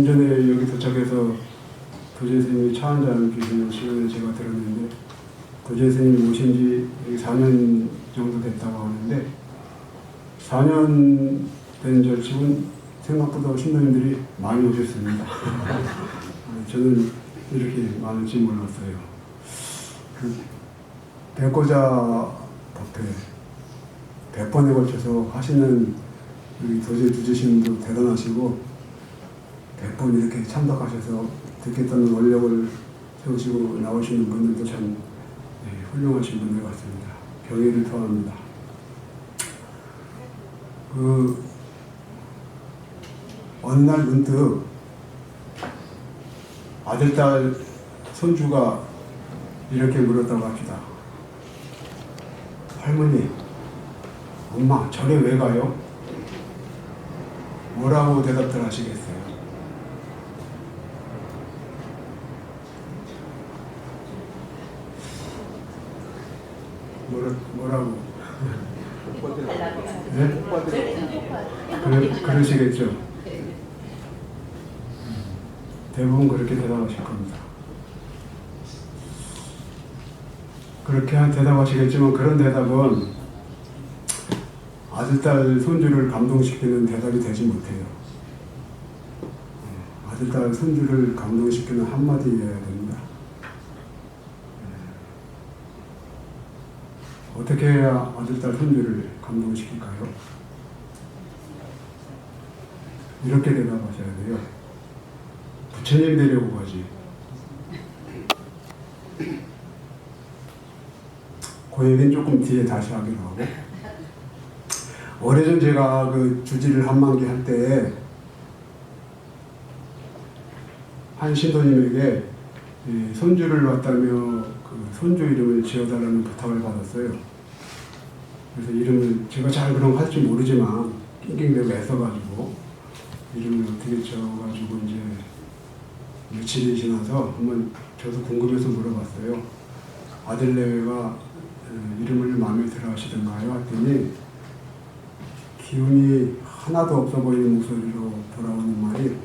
전에 여기 도착해서 도재 스님이 차 한잔 주시는 시간에 제가 들었는데, 도재 스님이 오신 지 4년 정도 됐다고 하는데, 4년 된 절집은 생각보다 신도님들이 많이 오셨습니다. 저는 이렇게 많을지 몰랐어요. 그 백고자 법회 100번에 걸쳐서 하시는 우리 도재 두재신도 대단하시고, 100번 이렇게 참석하셔서 듣겠다는 원력을 세우시고 나오시는 분들도 참 훌륭하신 분들 같습니다. 경의를 표합니다. 어느 날 문득 아들, 딸, 손주가 이렇게 물었다고 합시다. 할머니, 엄마, 절에 왜 가요? 뭐라고 대답들 하시겠어요? 뭐라고? 네? 그러시겠죠. 대부분 그렇게 대답하실 겁니다. 그렇게 대답하시겠지만, 그런 대답은 아들, 딸, 손주를 감동시키는 대답이 되지 못해요. 아들, 딸, 손주를 감동시키는 한마디여야 됩니다. 어떻게 해야 아들, 딸, 손주를 감동시킬까요? 이렇게 대답하셔야 돼요. 부처님 되려고 가지. 그 얘기는 조금 뒤에 다시 하기로 하고, 오래전 제가 그 주지를 한만기 할 때 한 신도님에게 손주를 왔다며 그 손주 이름을 지어달라는 부탁을 받았어요. 그래서 이름을 제가 잘 그런 거 할 줄 모르지만 낑낑대고 애써가지고 이름을 어떻게 지어가지고 이제 며칠이 지나서 한번 저도 궁금해서 물어봤어요. 아들내외가 이름을 마음에 들어 하시던가요? 했더니 기운이 하나도 없어 보이는 목소리로 돌아오는 말이,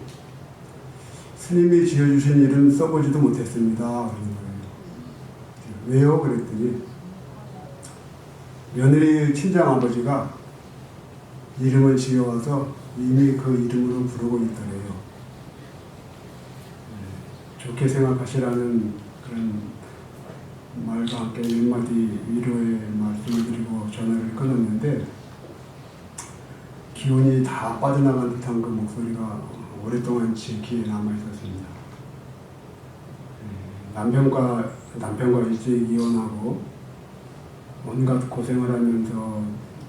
스님이 지어주신 이름 써보지도 못했습니다. 그러는 거예요. 왜요? 그랬더니 며느리 친정아버지가 이름을 지어와서 이미 그 이름으로 부르고 있더래요. 좋게 생각하시라는 그런 말과 함께 몇 마디 위로의 말씀을 드리고 전화를 끊었는데, 기운이 다 빠져나간 듯한 그 목소리가 오랫동안 제 귀에 남아있었습니다. 남편과 일찍 이혼하고 온갖 고생을 하면서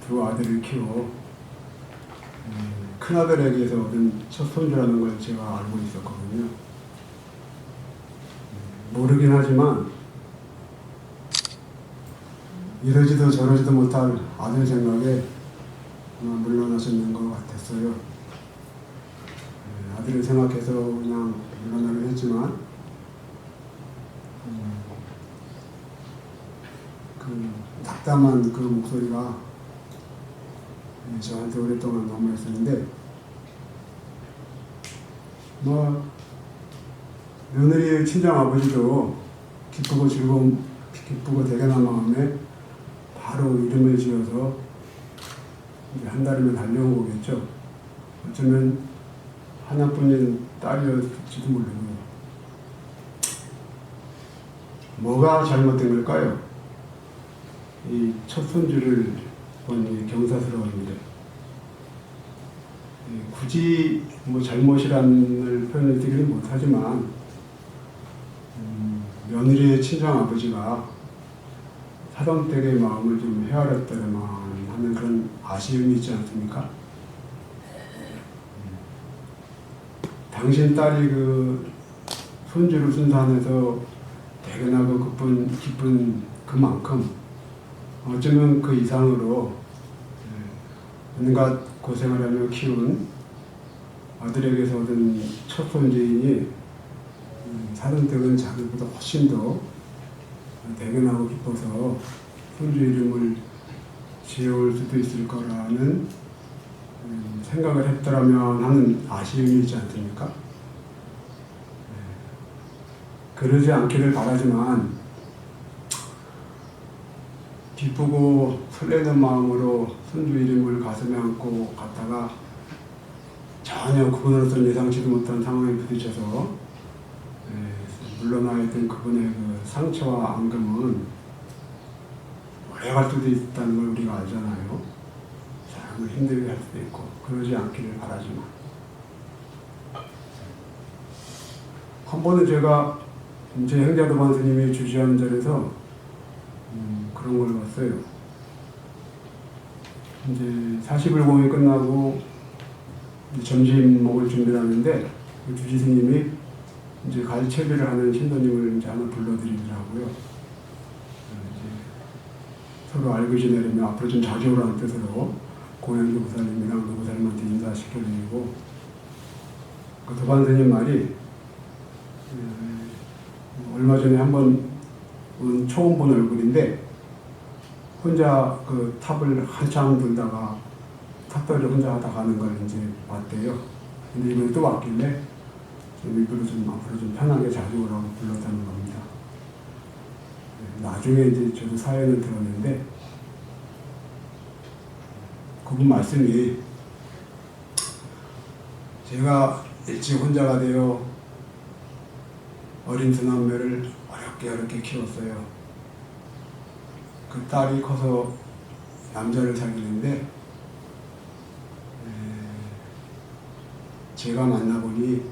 두 아들을 키워 큰아들에게서 얻은 첫 손주라는 걸 제가 알고 있었거든요. 모르긴 하지만 이러지도 저러지도 못할 아들 생각에 물러나셨는 것 같았어요. 아들을 생각해서 그냥 물러나긴 했지만, 그 낙담한 그 목소리가 저한테 오랫동안 남아있었는데, 며느리의 친정 아버지도 기쁘고 대견한 마음에 바로 이름을 지어서 이제 한 달이면 달려온 거겠죠. 어쩌면 하나뿐인 딸이었을지도 모르고. 뭐가 잘못된 걸까요? 이 첫 손주를 본 이 경사스러운 일에 굳이 잘못이라는 표현을 드리긴 못하지만, 며느리의 친정 아버지가 사돈댁의 마음을 좀 헤아렸다만 하는 그런 아쉬움이 있지 않습니까? 당신 딸이 그 손주를 순산해서 대견하고 기쁜 그만큼 어쩌면 그 이상으로 온갖 고생을 하며 키운 아들에게서 얻은 첫 손주이니 사돈댁은 자기보다 훨씬 더 대견하고 기뻐서 손주 이름을 지어올 수도 있을 거라는 생각을 했더라면 하는 아쉬움이 있지 않습니까? 그러지 않기를 바라지만 기쁘고 설레는 마음으로 손주 이름을 가슴에 안고 갔다가 전혀 그분으로서는 예상치도 못한 상황에 부딪혀서 물러나 있던 그분의 그 상처와 앙금은 오래갈 수도 있다는 걸 우리가 알잖아요. 사람을 힘들게 할 수도 있고 그러지 않기를 바라지만 한 번은 제가 제 행자도반 스님이 주시하는 자리에서 그런 걸 봤어요. 이제 40일 공이 끝나고 점심 먹을 준비를 하는데 주지 스님이 이제 갈채비를 하는 신도님을 이제 하나 불러드리더라고요. 이제 서로 알고 지내려면 앞으로 좀 자주 오라는 뜻으로 고향 노부살님이랑 노부살님한테 인사시켜드리고 그 도반 스님 말이 얼마 전에 한번 처음 본 얼굴인데 혼자 그 탑을 한참 돌다가 탑도를 혼자 하다 가는 걸 이제 봤대요. 근데 이번에 또 왔길래 좀 일부러 좀 앞으로 좀 편하게 자주 오라고 불렀다는 겁니다. 나중에 이제 저도 사연을 들었는데 그분 말씀이 제가 일찍 혼자가 되어 어린 두 남매를 어렵게 키웠어요. 그 딸이 커서 남자를 사귀는데 제가 만나보니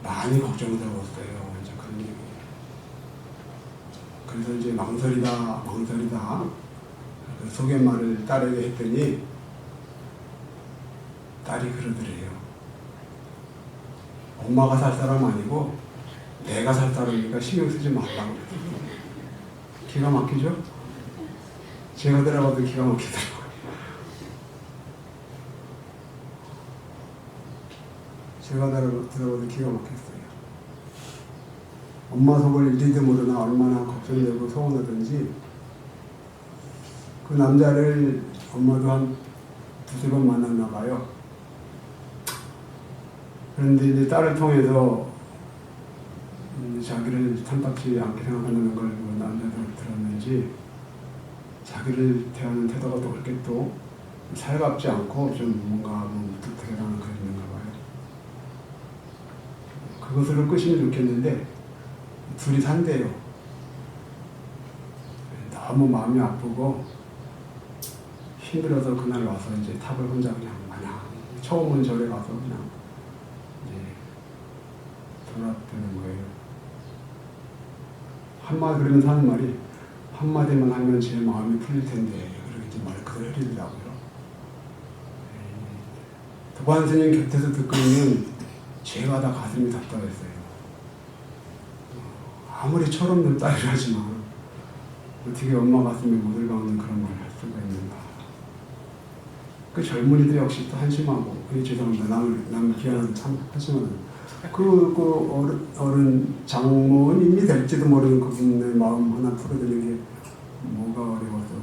많이 걱정스러웠어요. 이제 그런 얘기. 그래서 이제 망설이다 그 소개말을 딸에게 했더니 딸이 그러더래요. 엄마가 살 사람 아니고 내가 살 사람이니까 신경 쓰지 말라고. 기가 막히죠? 제가 들어가도 기가 막히더라고요. 제가 들어가도 기가 막혔어요. 엄마 속을 일리도 모르나 얼마나 걱정되고 서운하든지 그 남자를 엄마도 한 두세 번 만났나 봐요. 그런데 이제 딸을 통해서 자기를 탐탁지 않게 생각하는 걸 그 남자도 들었는지 자기를 대하는 태도가 또 그렇게 또 살갑지 않고 좀 뭔가 무뚝뚝해가는 그런 있는가 봐요. 그것으로 끄시면 좋겠는데 둘이 산대요. 너무 마음이 아프고 힘들어서 그날 와서 이제 탑을 혼자 그냥 마냥 처음 온 절에 가서 그냥 이제 돌아드는 거예요. 한마디 그러면서 하는 말이 한마디만 하면 제 마음이 풀릴 텐데 그렇게 이제 말 그대로 해주더라고요. 도반 스님 곁에서 듣고 있는 제가 다 가슴이 답답했어요. 아무리 철없는 딸이라지만 어떻게 엄마 가슴에 못을 박는 그런 말 할 수가 있는가. 그 젊은이도 역시 또 한심하고 죄송합니다. 남을 비하는 참 한심하는 그 어른 장모는 이미 될지도 모르는 그분의 마음 하나 풀어드리는 게 뭐가 어려워서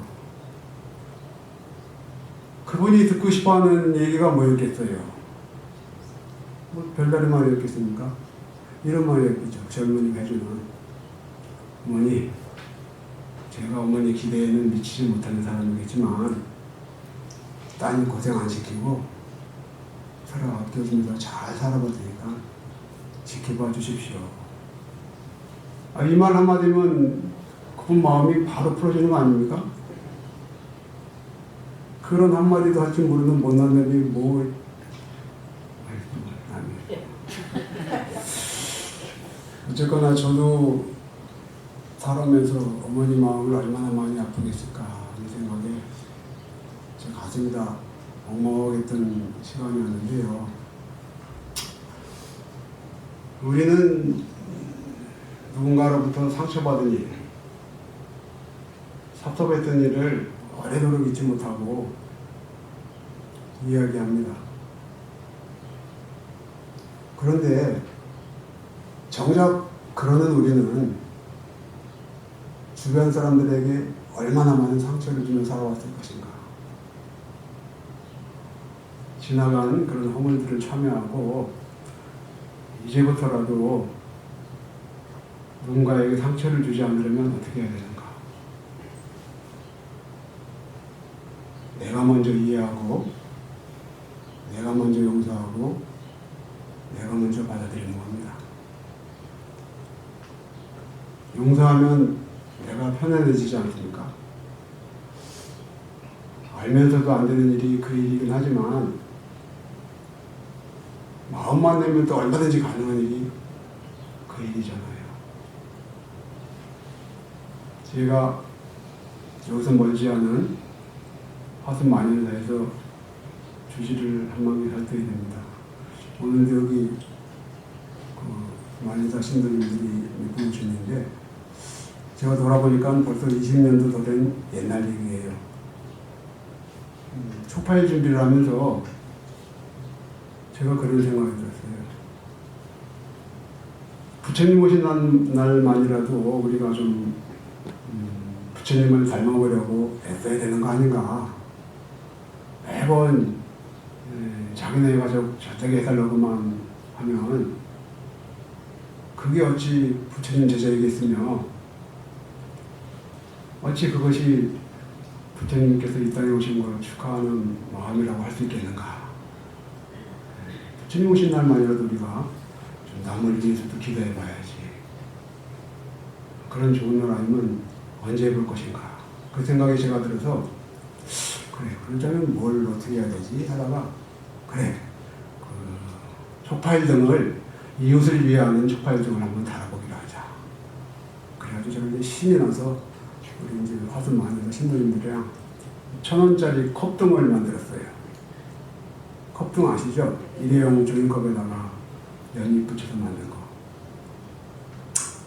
그분이 듣고 싶어하는 얘기가 뭐였겠어요? 뭐 별다른 말이었겠습니까? 이런 말이었겠죠. 젊은이가 해주는 어머니, 제가 어머니 기대에는 미치지 못하는 사람이겠지만 따님 고생 안 시키고 서로 아껴주면서 잘 살아볼 테니까 지켜봐 주십시오. 이 말 한마디면 그분 마음이 바로 풀어지는 거 아닙니까? 그런 한마디도 할 줄 모르는 못난 놈이 뭐 어쨌거나 저도 살아면서 어머니 마음을 얼마나 많이 아프겠을까 하는 생각에 제 가슴이 다 먹먹했던 시간이었는데요. 우리는 누군가로부터 상처받은 일, 섭섭했던 일을 오래도록 잊지 못하고 이야기합니다. 그런데 정작 그러는 우리는 주변 사람들에게 얼마나 많은 상처를 주며 살아왔을 것인가. 지나간 그런 허물들을 참여하고 이제부터라도 누군가에게 상처를 주지 않으려면 어떻게 해야 되는가? 내가 먼저 이해하고, 내가 먼저 용서하고, 내가 먼저 받아들이는 겁니다. 용서하면 내가 편안해지지 않습니까? 알면서도 안 되는 일이 그 일이긴 하지만 마음만 내면 또 얼마든지 가능한 일이 그 일이잖아요. 제가 여기서 멀지 않은 화순 만인사에서 주지를 한 망개 살펴야 됩니다. 오늘도 여기 그 만인사 신도님들이 몇 분 오셨는데 제가 돌아보니까 벌써 20년도 더 된 옛날 얘기예요. 초파일 준비를 하면서 제가 그런 생각이 들었어요. 부처님 오신 날만이라도 우리가 좀 부처님을 닮아보려고 애써야 되는 거 아닌가. 매번 자기네 가족 저쪽에 해달라고만 하면 그게 어찌 부처님 제자이겠으며 어찌 그것이 부처님께서 이 땅에 오신 걸 축하하는 마음이라고 할 수 있겠는가. 부처님 오신 날만이라도 우리가 좀 남을 위해서도 기도해 봐야지. 그런 좋은 날 아니면 언제 해볼 것인가. 그 생각이 제가 들어서 그래, 그러자면 뭘 어떻게 해야 되지 하다가 그래, 그 촉파일 등을 이웃을 위하는 촉파일 등을 한번 달아보기로 하자. 그래가지고 제가 이제 신이 나서 우리 이제 화순 만에서 신도님들이랑 1,000원짜리 컵등을 만들었어요. 컵등 아시죠? 일회용 종이컵에다가 연잎 붙여서 만든 거.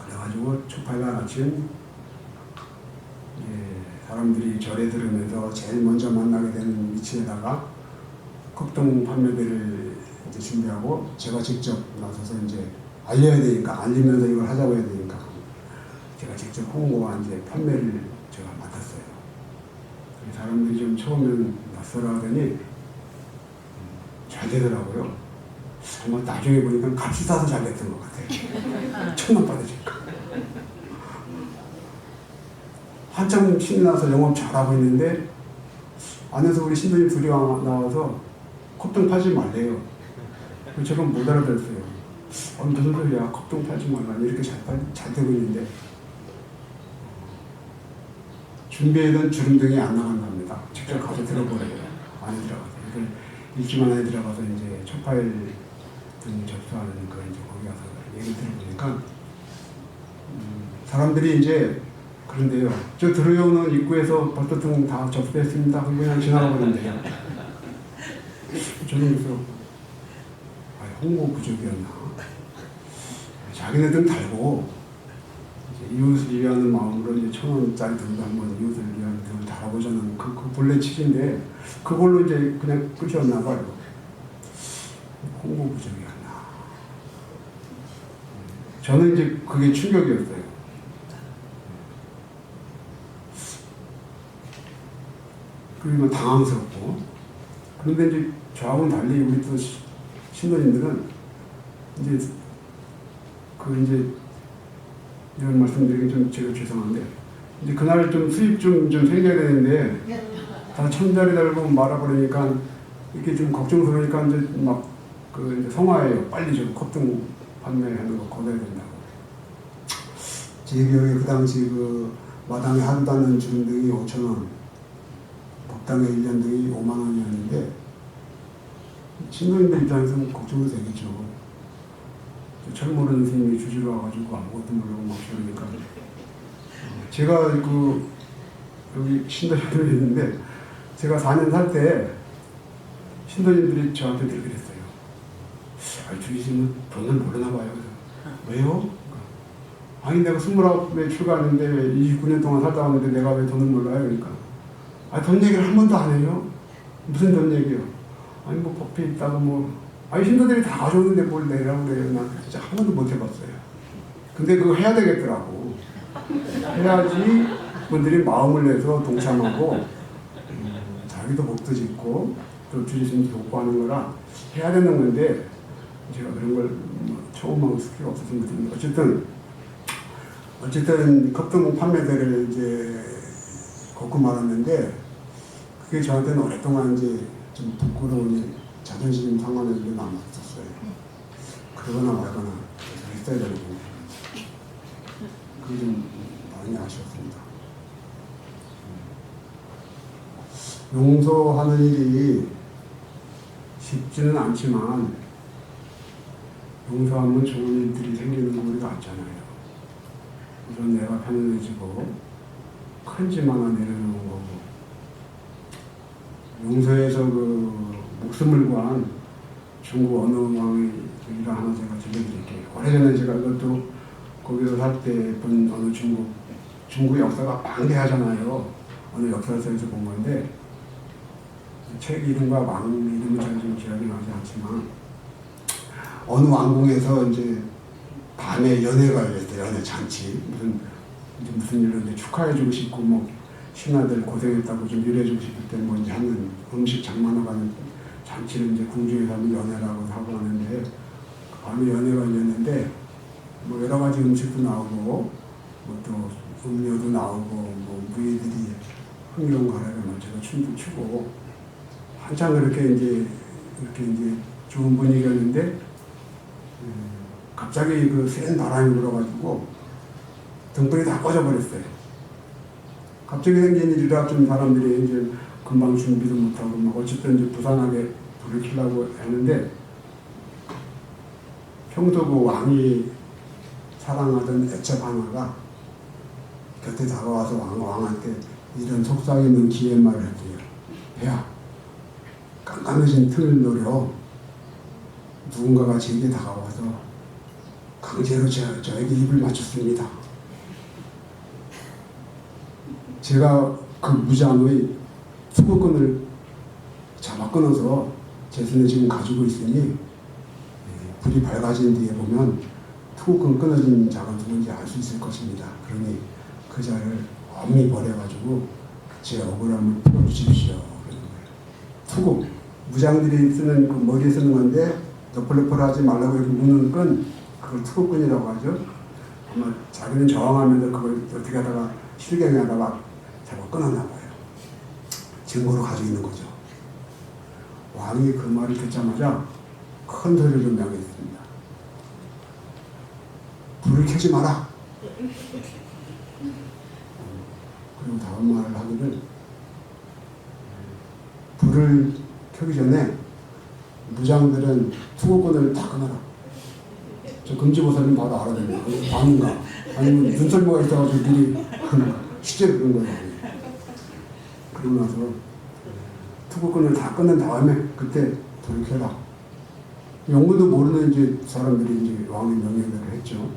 그래가지고 촉파일날 아침 사람들이 절에 들으면서 제일 먼저 만나게 되는 위치에다가 컵등 판매대를 이제 준비하고 제가 직접 나서서 이제 알려야 되니까 알리면서 이걸 하자고 해야 되니까 제가 직접 홍보와 이제 판매를 제가 맡았어요. 사람들이 좀 처음엔 낯설어 하더니 잘 되더라고요. 정말 나중에 보니까 값이 싸서 잘 됐던 것 같아요. 1,000원 받으니까. 한참 신이 나서 영업 잘하고 있는데 안에서 우리 신도님 둘이 나와서 컵등 팔지 말래요. 제가 못 알아들었어요. 무슨 소리야, 컵등 팔지 말라. 이렇게 잘 되고 있는데 준비해둔 주름등이 안 나간답니다. 직접 가서 들어보래요. 안에 들어가서. 일주만 안에 들어가서 이제 촉파일 등 접수하는 거 이제 거기 가서 얘기 들어보니까 사람들이 이제 그런데요. 저 들어오는 입구에서 벌써 등 다 접수했습니다. 그냥 지나가 버린대요. 저는 그래서 홍보 부족이었나. 자기네 등 달고 이웃을 위하는 마음으로 이제 1,000원짜리 등도 한번 이웃을 위하는 등을 달아보자는 그 본래 취지인데 그걸로 이제 그냥 끝이었나 봐요. 홍보 부족이었나. 저는 이제 그게 충격이었어요. 그리고 당황스럽고. 그런데 이제 저하고는 달리 우리 또 신도님들은 이제 이런 말씀드리기 좀 제가 죄송한데 이제 그날 좀 수입 좀 생겨야 되는데 다 1,000원짜리 달고 말아버리니까 이렇게 좀 걱정스러우니까 이제 막 이제 성화예요. 빨리 좀 컵등 판매하는 거 거둬야 된다고. 제 기억에 그 당시 그 마당에 하루 다는 주름등이 5,000원, 법당에 1년 등이 5만 원이었는데 신도님들 입장에서는 걱정도 되겠죠. 잘 모르는 스님이 주지로 와가지고 아무것도 모르고 막 그러니까 제가 여기 신도님들이 있는데 제가 4년 살 때 신도님들이 저한테 늘 그랬어요. 주의스님은 돈을 모르나 봐요. 왜요? 아니 내가 29에 출가했는데 29년 동안 살다 왔는데 내가 왜 돈을 몰라요? 그러니까 돈 얘기를 한 번도 안 해요. 무슨 돈 얘기요? 아니 뭐 법회 있다고 뭐 신도들이 다 가져오는데 뭘 내라고 그래요. 난 진짜 한 번도 못 해봤어요. 근데 그거 해야 되겠더라고. 해야지 분들이 마음을 내서 동참하고 자기도 복도 짓고 또 주지스님도 돕고 하는 거라 해야 되는 건데 제가 그런 걸 처음 하고 스킬이 없어서 못했는데 어쨌든 어쨌든 급등 판매대를 이제 걷고 말았는데 그게 저한테는 오랫동안 이제 좀 부끄러운 자존심 상황에 남았었어요. 그러거나 말거나 했어야 되는데 그게 좀 많이 아쉬웠습니다. 용서하는 일이 쉽지는 않지만 용서하면 좋은 일들이 생기는 거 우리가 알잖아요. 우선 내가 편안해지고 큰 짐 하나 내려놓은 거고 용서해서 그 목숨을 구한 중국 어느 왕의 얘기를 하나 제가 들려드릴게요. 오래전에 제가 그것도 거기서 살 때 본 어느 중국 역사가 방대하잖아요. 어느 역사서에서 본 건데 책 이름과 왕 이름은 잘 좀 기억이 나지 않지만 어느 왕궁에서 이제 밤에 연회가 열렸대요. 연회 잔치 무슨 일로 이제 축하해주고 싶고 뭐 신하들 고생했다고 좀 위로해주고 싶을 때 뭐 이제 하는 음식 장만하가는 잔치를 이제 궁중에서 하는 연회라고 하고 하는데 밤에 연회가 열렸는데 뭐 여러 가지 음식도 나오고 뭐 또 음료도 나오고 뭐 무예들이 흥룡가락에 맞춰서 춤도 추고 한참 그렇게 이제 좋은 분위기였는데 갑자기 그 센 바람이 불어가지고 등불이 다 꺼져버렸어요. 갑자기 생긴 일이라 좀 사람들이 이제 금방 준비도 못하고 막 어쨌든 이제 부산하게 불을 켜려고 했는데 평소 그 왕이 사랑하던 애첩 하나가 곁에 다가와서 왕한테 이런 속삭이 있는 기의 말을 했대요. 배야, 깜깜해진 틈을 노려 누군가가 제게 다가와서 강제로 저에게 입을 맞췄습니다. 제가 그 무장의 수거끈을 잡아 끊어서 제 손에 지금 가지고 있으니 불이 밝아진 뒤에 보면 투구끈 끊어진 자가 누군지 알 수 있을 것입니다. 그러니 그 자를 엄히 버려가지고 제 억울함을 풀어주십시오. 그러는 거예요. 투구, 무장들이 쓰는 그 머리에 쓰는 건데 너플너플하지 말라고 이렇게 묶는 끈, 그걸 투구끈이라고 하죠. 아마 자기는 저항하면서 그걸 어떻게 하다가 실갱이 하다가 잡아 끊었나 봐요. 증거로 가지고 있는 거죠. 왕이 그 말을 듣자마자 큰 소리로 명했습니다. 불을 켜지 마라. 그리고 다음 말을 하기를 불을 켜기 전에 무장들은 투구끈을 다 끊어라. 저 금지보살은 바로 알아듣네요. 밤인가 아니면 눈썰모가 있어가지고 미리 실제로 그런 거예요. 그러고 나서 투구끈을 다 끊는 다음에 그때 불을 켜라. 영문도 모르는 이제 사람들이 이제 왕의 명령대로 했죠.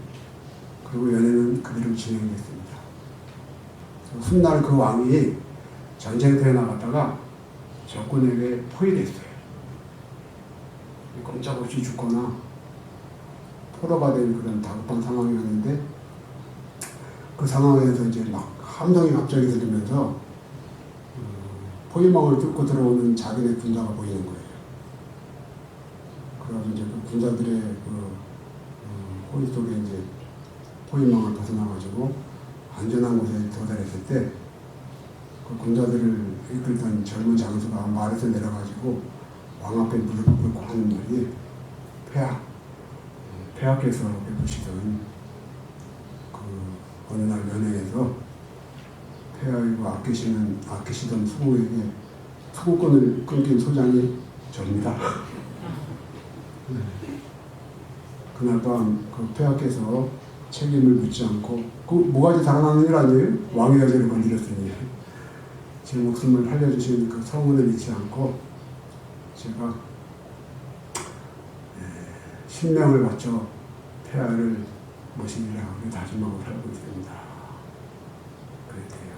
그리고 연애는 그대로 진행됐습니다. 훗날 그 왕이 전쟁터에 나갔다가 적군에게 포위됐어요. 꼼짝없이 죽거나 포로가 된 그런 다급한 상황이었는데 그 상황에서 이제 막 함성이 갑자기 들리면서 포위망을 뚫고 들어오는 자기네 군사가 보이는 거예요. 그래서 이제 그 군사들의 포위 속에 이제 포위망을 벗어나가지고 안전한 곳에 도달했을 때 그 군자들을 이끌던 젊은 장수가 말에서 내려가지고 왕 앞에 무릎 꿇고 하는 말이 폐하께서 베푸시던 그 어느 날 연회에서 폐하이고 아끼시던 수호에게 투구권을 끊긴 소장이 접니다. 그날 밤 그 폐하께서 책임을 묻지 않고 그 뭐가지 달아나는 일 아니에요? 왕의 여자를 건드렸으니 제 목숨을 살려주신 그 성운을 잊지 않고 제가 신명을 바쳐 폐하를 모시리라고 다짐하고 살고 있습니다. 그랬대요.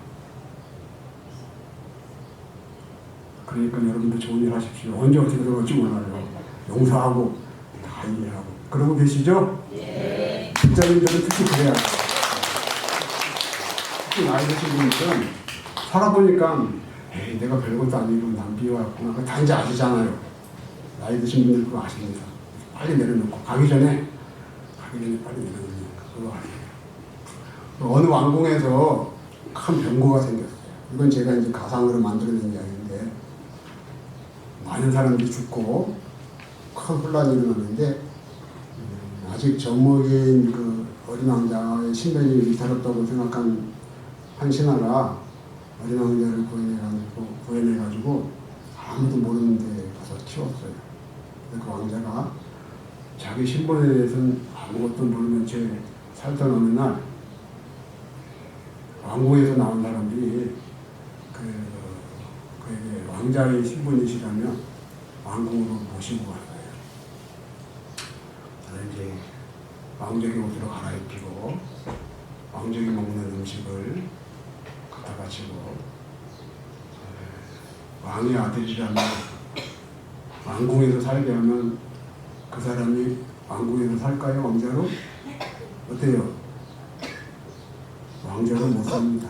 그러니까 여러분도 좋은 일 하십시오. 언제 어떻게 들어갈지 몰라요. 용서하고 다 이해하고 그러고 계시죠? 예. 직장인들은 특히 그래야 돼요. 특히 나이 드신 분들은 살아보니까 에이 내가 별것도 아니고 남 비워왔구나 다 이제 아시잖아요. 나이 드신 분들 그거 아십니다. 빨리 내려놓고 가기 전에 빨리 내려놓으니까 그거 아니에요. 어느 왕궁에서 큰 병고가 생겼어요. 이건 제가 이제 가상으로 만들어낸 이야기인데, 많은 사람들이 죽고 큰 혼란이 일어났는데, 아직 젖먹인 그 어린 왕자의 신변이 위태롭다고 생각한 한 신하가 어린 왕자를 구해내가지고 아무도 모르는 데 가서 키웠어요. 그 왕자가 자기 신분에 대해서는 아무것도 모르는 채 살던 어느 날 왕궁에서 나온 사람들이 그에게 왕자의 신분이시라며 왕궁으로 모시고 갔어요. 그래서 이제 왕족의 옷으로 갈아입히고 왕족이 먹는 음식을 갖다 바치고, 왕의 아들이라면 왕궁에서 살게 하면 그 사람이 왕궁에서 살까요? 왕자로? 어때요? 왕자로 못 삽니다.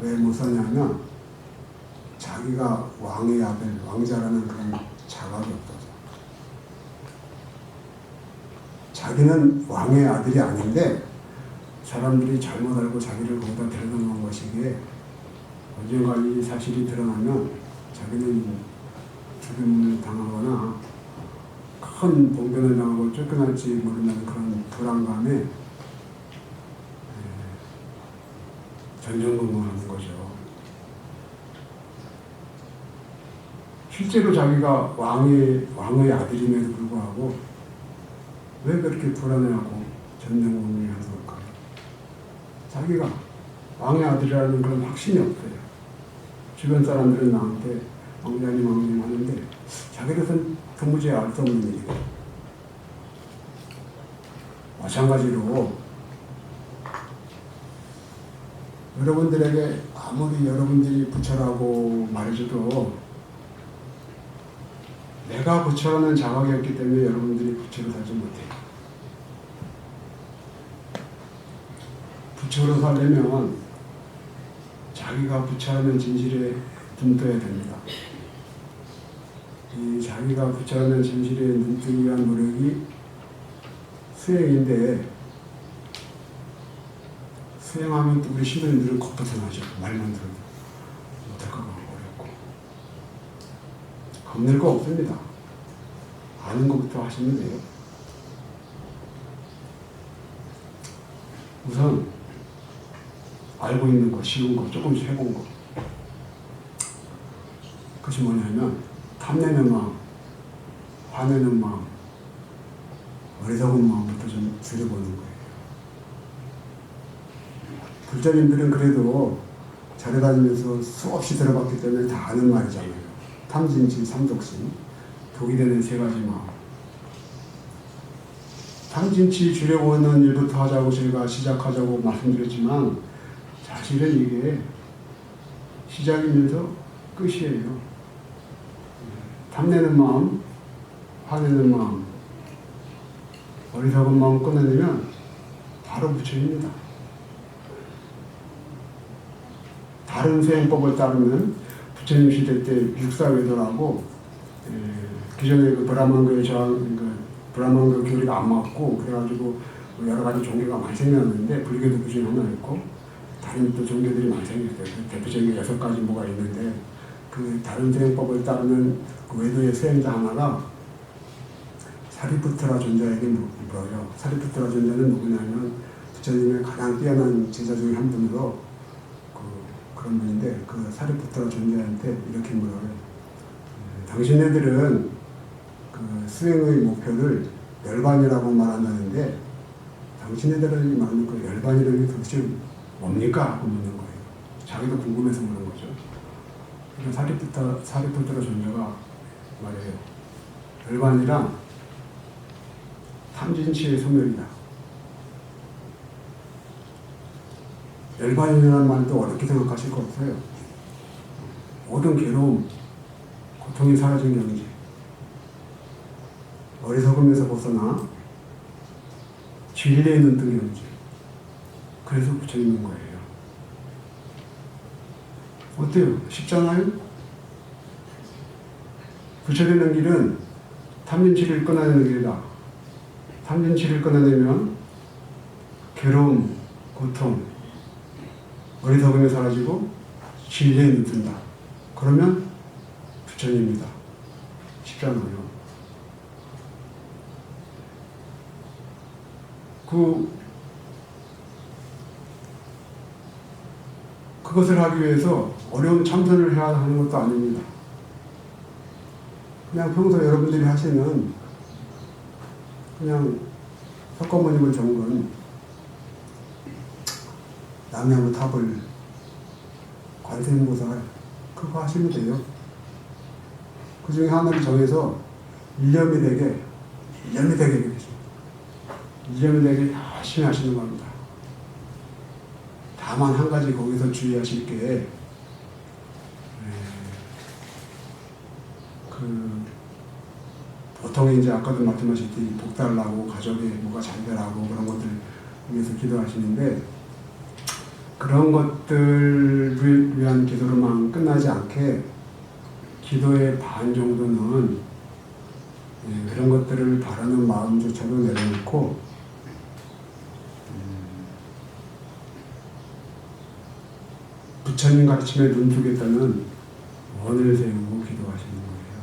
왜 못 사냐면 자기가 왕의 아들, 왕자라는 그런 자각이 없어서. 자기는 왕의 아들이 아닌데 사람들이 잘못 알고 자기를 거기다 데려놓은 것이기에 언젠가 이 사실이 드러나면 자기는 죽임을 당하거나 큰 봉변을 당하고 쫓겨날지 모른다는 그런 불안감에 전전긍긍하는 거죠. 실제로 자기가 왕의 아들임에도 불구하고 왜 그렇게 불안해하고 전전긍긍을 하는 걸까? 자기가 왕의 아들이라는 그런 확신이 없어요. 주변 사람들은 나한테 왕자님 하는데 자기로서는 도무지 알 수 없는 일이고, 마찬가지로 여러분들에게 아무리 여러분들이 부처라고 말해줘도 내가 부처라는 자각이 없기 때문에 여러분들이 부처로 살지 못해요. 부처로 살려면 자기가 부처라는 진실에 눈떠야 됩니다. 이 자기가 부처라는 진실에 눈뜨기 위한 노력이 수행인데, 수행하면 또 우리 신도님들은 겁부터 나죠. 말만 들어도 못할 것 같고 어렵고. 겁낼 거 없습니다. 아는 것부터 하시면 돼요. 우선 알고 있는 거, 쉬운 거, 조금씩 해본 거. 그것이 뭐냐면 탐내는 마음, 화내는 마음, 어리석은 마음부터 좀 줄여보는 거예요. 불자님들은 그래도 절에 다니면서 수없이 들어봤기 때문에 다 아는 말이잖아요. 탐진치, 삼독신, 독이 되는 세 가지 마음. 탐진치 줄여보는 일부터 하자고 제가 시작하자고 말씀드렸지만 사실은 이게 시작이면서 끝이에요. 탐내는 마음, 화내는 마음, 어리석은 마음 끊어내면 바로 부처입니다. 다른 수행법을 따르면 부처님 시대 때 육사외도라고 기존의 그 브라만교의 브라만교 교리가 안 맞고 그래가지고 여러 가지 종교가 많이 생겼는데 불교도 그중에 하나였고 다른 또 종교들이 많이 생겼어요. 대표적인 6가지 뭐가 있는데 그 다른 수행법을 따르는 그 외도의 수행자 하나가 사리푸트라 존자에게 물어요. 사리푸트라 존자는 누구냐면 부처님의 가장 뛰어난 제자 중에 한 분으로 그런 분인데 그 사리푸트라 존자한테 이렇게 물어요. 당신네들은 그 수행의 목표를 열반이라고 말한다는데 당신네들이 말하는 그 열반이라는 게 도대체 뭡니까? 하고 묻는 거예요. 자기도 궁금해서 묻는 거죠. 사리푸트라 존자가 말해요. 열반이란 탐진치의 소멸이다. 열반이라는 말도 어렵게 생각하실 거 없어요. 모든 괴로움, 고통이 사라진 경지, 어리석음에서 벗어나 진리에 눈뜬 경지. 그래서 붙여 있는 거예요. 어때요? 쉽잖아요? 부처되는 길은 탐진치를 끊어내는 길이다. 탐진치를 끊어내면 괴로움, 고통, 어리석음이 사라지고 진리에 눈뜬다. 그러면 부처님입니다. 쉽잖아요. 그것을 하기 위해서 어려운 참선을 해야 하는 것도 아닙니다. 그냥 평소 여러분들이 하시는 그냥 석가모님을 정근 남양의 탑을 관세음보살 그거 하시면 돼요. 그 중에 하나를 정해서 일념이 되게 계십니다. 일념이 되게 열심히 하시는 겁니다. 다만 한 가지 거기서 주의하실 게 보통 이제 아까도 말씀하셨듯이 복 달라고 가족에 뭐가 잘 되라고 그런 것들 위해서 기도하시는데 그런 것들을 위한 기도로만 끝나지 않게 기도의 반 정도는 그런 것들을 바라는 마음조차도 내려놓고 부처님 가르침에 눈두겠다는 원을 세우고 기도하시는 거예요.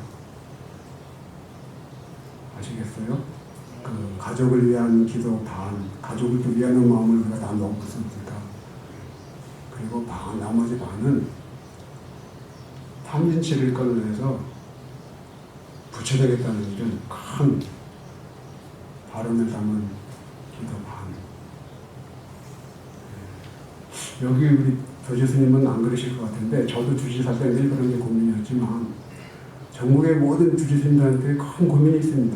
아시겠어요? 그 가족을 위한 기도 반, 가족을 또 위하는 마음을 우리가 다 너무 무섭니까? 그리고 나머지 반은 탐진치를 끊어내서 부처되겠다는 일은 큰 발언을 담은 기도 반. 여기 우리 도지스님은 안 그러실 것 같은데 저도 주지 살 때 늘 그런 게 고민이었지만 전국의 모든 주지스님들한테 큰 고민이 있습니다.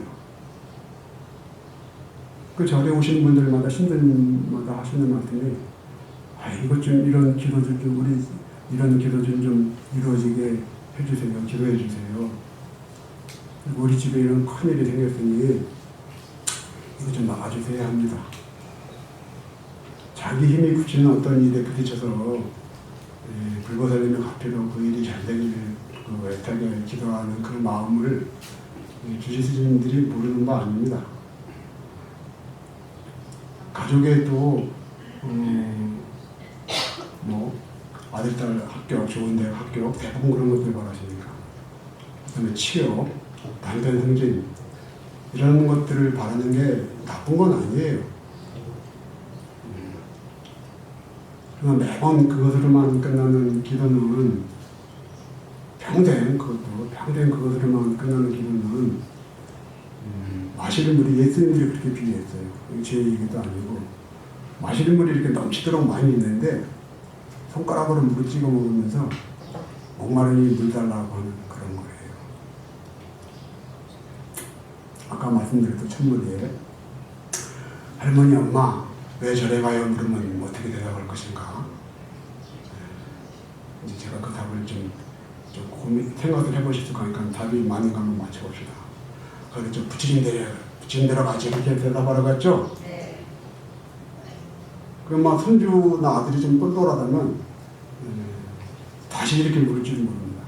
그 절에 오시는 분들마다 신들마다 하시는 말씀이 이것 좀 이런 기도 좀 우리 이런 기도 좀 이루어지게 해주세요. 기도해 주세요. 그리고 우리 집에 이런 큰일이 생겼으니 이거 좀 막아주세요 합니다. 자기 힘이 붙이는 어떤 일에 부딪혀서 불보살님의 가피로 그 일이 잘 되기를 애타게 기도하는 그 마음을 주지스님들이 모르는 바 아닙니다. 가족에 또 아들, 딸 합격, 좋은 대학 합격, 대부분 그런 것들 바라시니까. 그 다음에 취업, 남편 승진, 이런 것들을 바라는 게 나쁜 건 아니에요. 그러나 매번 그것으로만 끝나는 기도는 평생 그것으로만 끝나는 기도는 마시는 물이 예수님들이 그렇게 비유했어요. 제 얘기도 아니고 마시는 물이 이렇게 넘치도록 많이 있는데 손가락으로 물을 찍어 먹으면서 목마르니 물 달라고 하는 그런 거예요. 아까 말씀드렸던 첫문에 할머니 엄마 왜 절에 가요? 물으면 어떻게 대답할 것인가? 이제 제가 그 답을 좀 생각을 해보실 거 하니까 답이 많은가 한번 맞춰봅시다. 그래서 부처님 대로 가지 이렇게 대답하러 갔죠? 네. 그럼 막 손주나 아들이 좀 똘똘하다면 다시 이렇게 물을 줄은 모릅니다.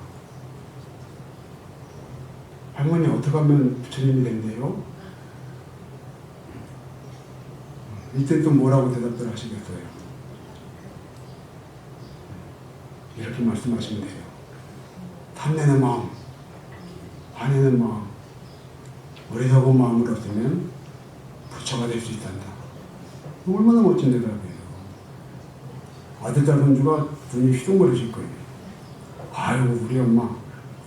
할머니 어떻게 하면 부처님이 된대요? 이때 또 뭐라고 대답들 하시겠어요? 이렇게 말씀하시면 돼요. 탐내는 마음, 화내는 마음, 어리석은 마음을 없으면 부처가 될 수 있단다. 얼마나 멋진 대답이에요. 아들, 딸, 손주가 눈이 휘둥거리실 거예요. 아이고 우리 엄마,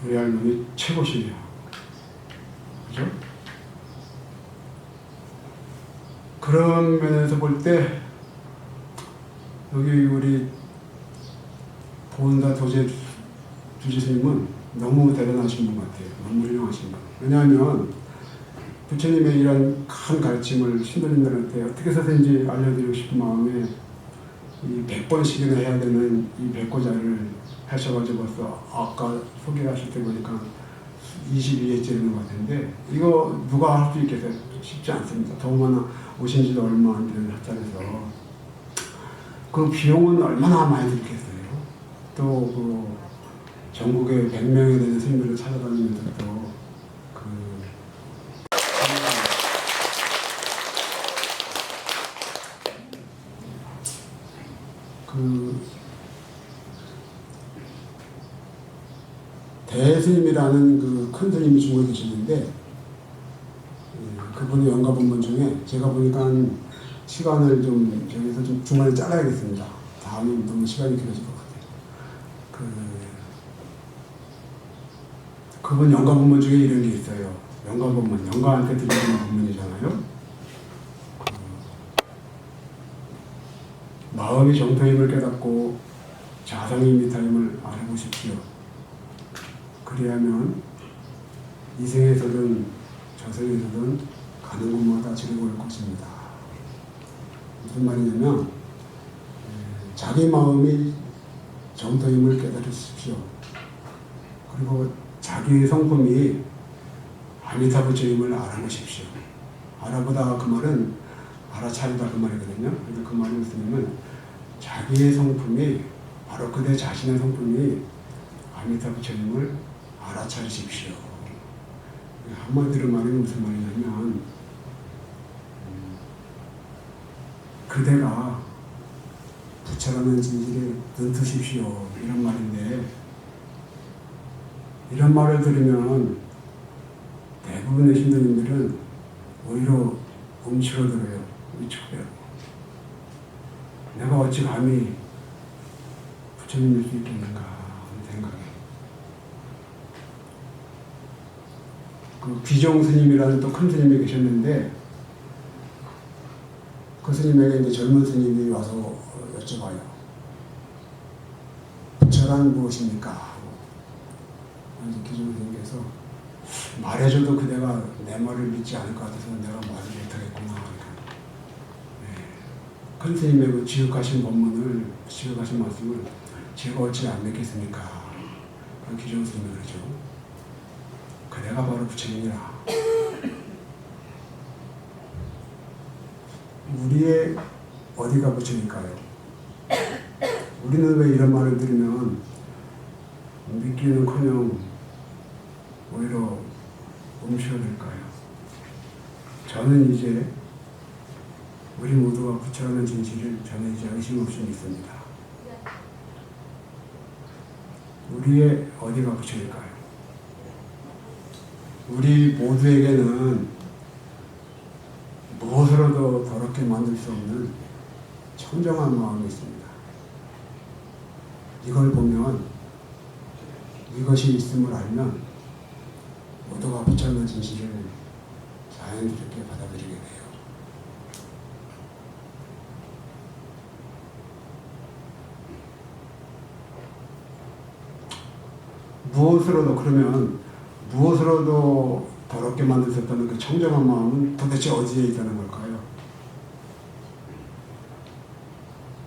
우리 할머니 최고시네요. 그죠? 그런 면에서 볼 때 여기 우리 보은사 도제 주지스님은 너무 대단하신 분 같아요. 너무 훌륭하신 분. 왜냐하면 부처님의 이런 큰 가르침을 신도님들한테 어떻게 해서든지 알려드리고 싶은 마음에 이 100번씩이나 해야 되는 이 100고자를 하셔가지고 벌써 아까 소개하실 때 보니까 22회째 되는 것 같은데 이거 누가 할 수 있겠어요? 쉽지 않습니다. 더구나 오신 지도 얼마 안 되는 합장에서 그 비용은 얼마나 많이 들겠어요. 또 그 전국에 100명에 되는 스님들을 찾아다니면서 또 대스님이라는 그 큰 스님이 중국에 계시는데 그분의 영가본문 중에 제가 보니까 시간을 좀 여기서 좀 중간에 잘라야겠습니다. 다음은 너무 시간이 길어질 것 같아요. 그분 영가본문 중에 이런 게 있어요. 영가본문, 영가한테 드리는 본문이잖아요. 마음이 정토임을 깨닫고 자성이 미타임을 알아보십시오. 그리하면 이생에서든 저생에서든 가는 곳마다 즐거울 것입니다. 무슨 말이냐면 자기 마음이 정토임을 깨달으십시오. 그리고 자기의 성품이 아미타부처임을 알아보십시오. 알아보다 그 말은 알아차리다 그 말이거든요. 그래서 그 말이 무슨 자기의 성품이 바로 그대 자신의 성품이 아미타부처임을 알아차리십시오. 한마디로 말하면 무슨 말이냐면 그대가 부처라는 진실에 눈 뜨십시오 이런 말인데 이런 말을 들으면 대부분의 신도님들은 오히려 움츠러들어요. 위축돼요. 내가 어찌 감히 부처님일 수 있겠는가 하는 생각에 그 귀종 스님이라는 또 큰 스님이 계셨는데 그 스님에게 이제 젊은 스님이 와서 여쭤봐요. 부처란 무엇입니까? 이제 귀종 스님께서 말해줘도 그대가 내 말을 믿지 않을 것 같아서 내가 말을 못하겠구나. 큰 스님의 그 지극하신 법문을, 지극하신 말씀을 제가 어찌 안 믿겠습니까? 그런 귀종 스님이 그러죠. 그대가 바로 부처님이라. 우리의 어디가 부처일까요? 우리는 왜 이런 말을 들으면 믿기는커녕 오히려 움츠러들까요? 저는 이제 우리 모두가 부처라는 진실을 저는 이제 의심 없이 믿습니다. 우리의 어디가 부처일까요? 우리 모두에게는 무엇으로도 더럽게 만들 수 없는 청정한 마음이 있습니다. 이걸 보면 이것이 있음을 알면 모두가 부처라는 진실을 자연스럽게 받아들이게 돼요. 무엇으로도 더럽게 만들 수 없다는 그 청정한 마음은 도대체 어디에 있다는 걸까요?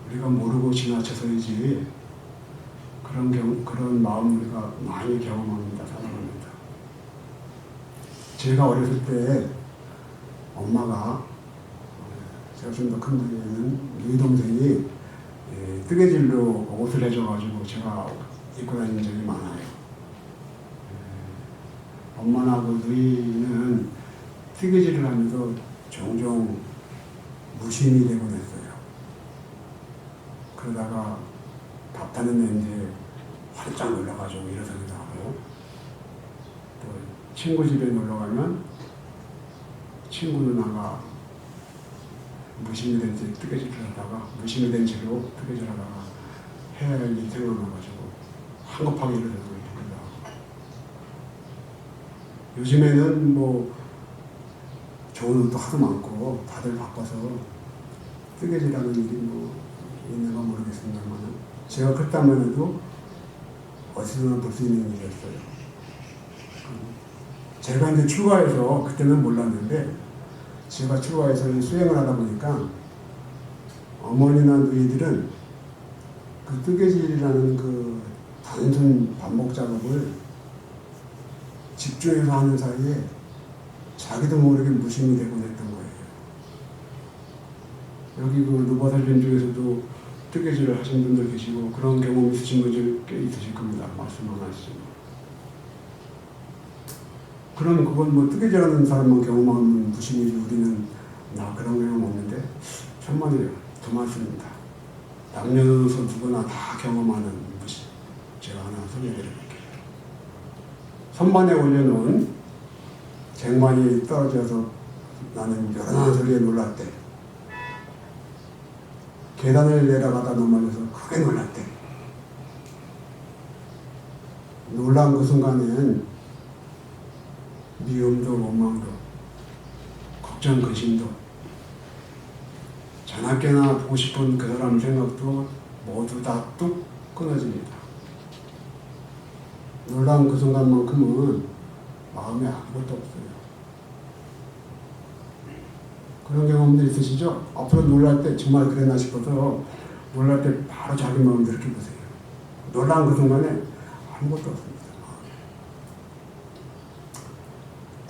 우리가 모르고 지나쳐서이지 그런 마음 우리가 많이 경험합니다. 살아갑니다. 제가 어렸을 때 엄마가 제가 좀 더 큰 분이는 누이 동생이 뜨개질로 옷을 해줘가지고 제가 입고 다니는 적이 많아요. 엄마나 그 누이는 뜨개질을 하면서 종종 무심이 되곤 했어요. 그러다가 밥 타는 냄새에 활짝 놀라가지고 일어서기도 하고 또 친구 집에 놀러가면 친구 누나가 무심이 된 채 뜨개질을 하다가 무심이 된 채로 뜨개질을 하다가 해야 할 일이 생각나가지고 한급하게 일어서고 요즘에는 뭐 좋은 옷도 하도 많고 다들 바빠서 뜨개질하는 일이 뭐 있는가 모르겠습니다만 제가 그때만 해도 어디서나 볼 수 있는 일이었어요. 제가 이제 출가해서 그때는 몰랐는데 제가 출가해서 수행을 하다 보니까 어머니나 누이들은 그 뜨개질이라는 그 단순 반복 작업을 집중해서 하는 사이에 자기도 모르게 무심이 되곤 했던 거예요. 여기 그 노바살림 중에서도 뜨개질을 하신 분들 계시고 그런 경험 있으신 분들 꽤 있으실 겁니다. 말씀 안 하시지만. 그럼 그건 뭐 뜨개질하는 사람만 경험하는 무심이지 우리는 나 그런 경험 없는데 천만에요. 더 많습니다. 남녀노소 누구나 다 경험하는 무심. 제가 하나 소개해드릴게요. 선반에 올려놓은 쟁반이 떨어져서 나는 요란한 소리에 놀랄 때, 계단을 내려가다 넘어져서 크게 놀랄 때, 놀란 그 순간엔 미움도 원망도 걱정 근심도 자나깨나 보고 싶은 그 사람 생각도 모두 다 뚝 끊어집니다. 놀란 그 순간만큼은 마음에 아무것도 없어요. 그런 경험들 있으시죠? 앞으로 놀랄 때 정말 그랬나 싶어서 놀랄 때 바로 자기 마음 들이켜 보세요. 놀란 그 순간에 아무것도 없습니다.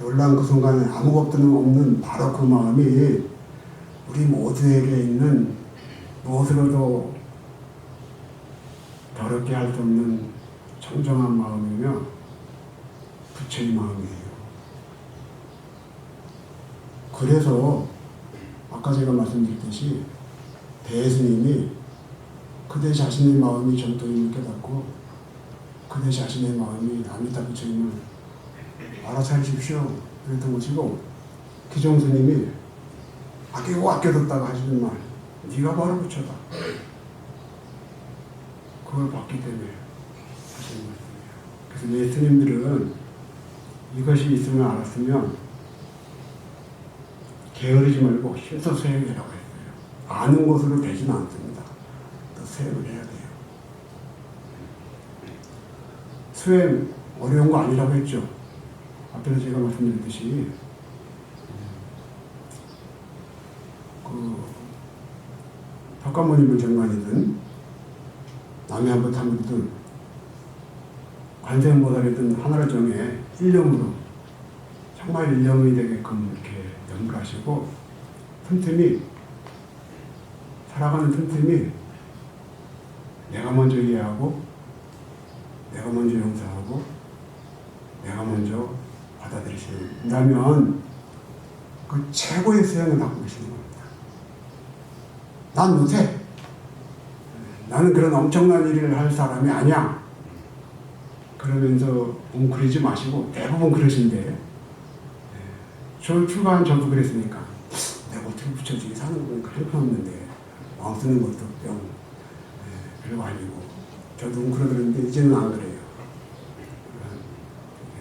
놀란 그 순간에 아무것도 없는 바로 그 마음이 우리 모두에게 있는 무엇으로도 더럽게 할 수 없는 청정한 마음이며 부처의 마음이에요. 그래서 아까 제가 말씀드렸듯이 대스님이 그대 자신의 마음이 전도임을 깨닫고 그대 자신의 마음이 아미타 부처님을 알아서 하십시오 그랬던 것이고, 기종스님이 아끼고 아껴뒀다가 하시는 말, 네가 바로 부처다. 그걸 봤기 때문에 하시는 말씀이에요. 그래서 예수님들은 이것이 있으면 알았으면 게으르지 말고 힘써 수행이라고 했어요. 아는 것으로 되지는 않습니다. 또 수행을 해야 돼요. 수행 어려운 거 아니라고 했죠. 앞에서 제가 말씀드렸듯이 덕가모님을 정관이든 남해한부탐이든 관세음보살이든 하나를 정해 일념으로 정말 일념이 되게끔 이렇게 연구를 하시고, 틈틈이 살아가는 틈틈이 내가 먼저 이해하고 내가 먼저 용서하고 내가 먼저 받아들이신다면 그 최고의 수행을 하고 계시는 겁니다. 난 못해. 나는 그런 엄청난 일을 할 사람이 아니야. 그러면서 웅크리지 마시고, 대부분 그러신데, 저 출가한 저도 그랬으니까 내가 어떻게 부처지게 사는 거 보니까 형편없는데 마음 쓰는 것도 좀 별거 아니고, 저도 웅크러들었는데 이제는 안 그래요.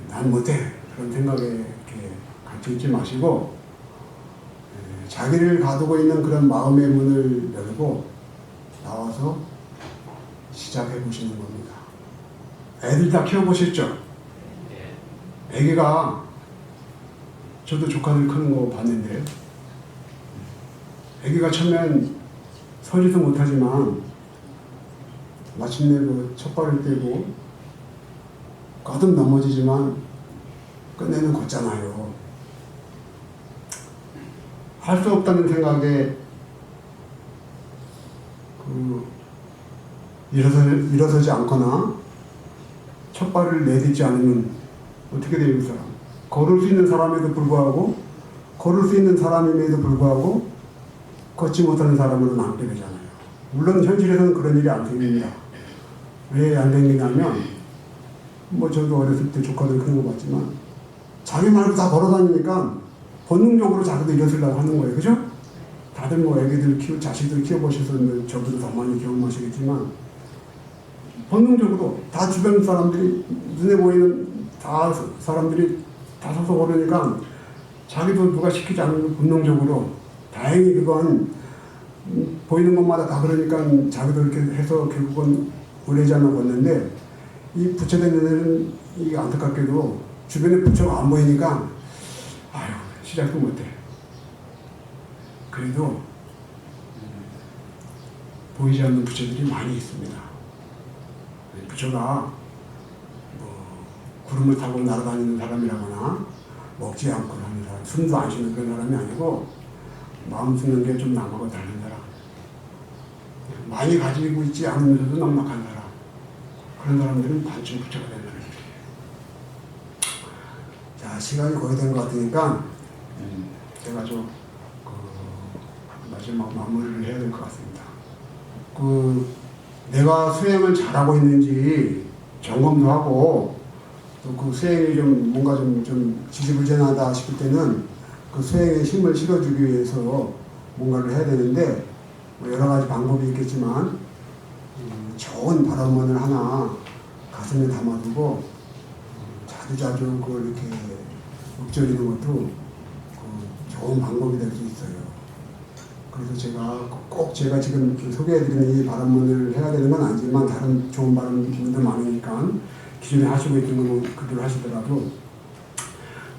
난 못해. 그런 생각에 이렇게 갇혀 있지 마시고, 자기를 가두고 있는 그런 마음의 문을 열고 나와서 시작해 보시는 겁니다. 애들 다 키워보셨죠? 애기가, 저도 조카들 크는 거 봤는데, 애기가 처음엔 서지도 못하지만 마침내 그 첫발을 떼고 거듭 넘어지지만 끝내는 걷잖아요. 할 수 없다는 생각에 일어서지 않거나 첫 발을 내딛지 않으면 어떻게 돼요, 그 사람? 걸을 수 있는 사람에도 불구하고, 걸을 수 있는 사람임에도 불구하고 걷지 못하는 사람으로 남게 되잖아요. 물론 현실에서는 그런 일이 안 생깁니다. 왜 안 생기냐면, 저도 어렸을 때 조카들 크는 거 봤지만 자기 말고 다 걸어다니니까 본능적으로 자기도 일어서려고 하는 거예요. 그죠? 다들 애기들 자식들 키워보셔서 저보다 더 많이 경험하시겠지만, 본능적으로 다 주변 사람들이, 눈에 보이는 다 사람들이 다 서서 걸으니까 자기도 누가 시키지 않으면 본능적으로, 다행히 그건 보이는 것마다 다 그러니까 자기도 이렇게 해서 결국은 오래지 않아 걷는데, 이 부처된 애들은 이 안타깝게도 주변에 부처가 안 보이니까 아유 시작도 못해. 그래도 보이지 않는 부처들이 많이 있습니다. 부처가 구름을 타고 날아다니는 사람이라거나 먹지 않고 사는 사람, 숨도 안 쉬는 그런 사람이 아니고 마음 쓰는 게 좀 남하고 다른 사람, 많이 가지고 있지 않으면서도 넉넉한 사람, 그런 사람들은 반쯤 부처가 되는 사람이에요. 자, 시간이 거의 된 것 같으니까 제가 좀 마지막 마무리를 해야 될 것 같습니다. 내가 수행을 잘하고 있는지 점검도 하고, 또 그 수행이 좀 뭔가 좀 지지부진하다 싶을 때는 그 수행에 힘을 실어주기 위해서 뭔가를 해야 되는데 뭐 여러 가지 방법이 있겠지만 좋은 발언문을 하나 가슴에 담아두고 자주자주 그걸 이렇게 읊조리는 것도 좋은 방법이 될 수 있어요. 그래서 제가 지금 소개해드리는 이 발언문을 해야 되는 건 아니지만 다른 좋은 발언문도 많으니까 기존에 하시고 있던 건 그대로 하시더라도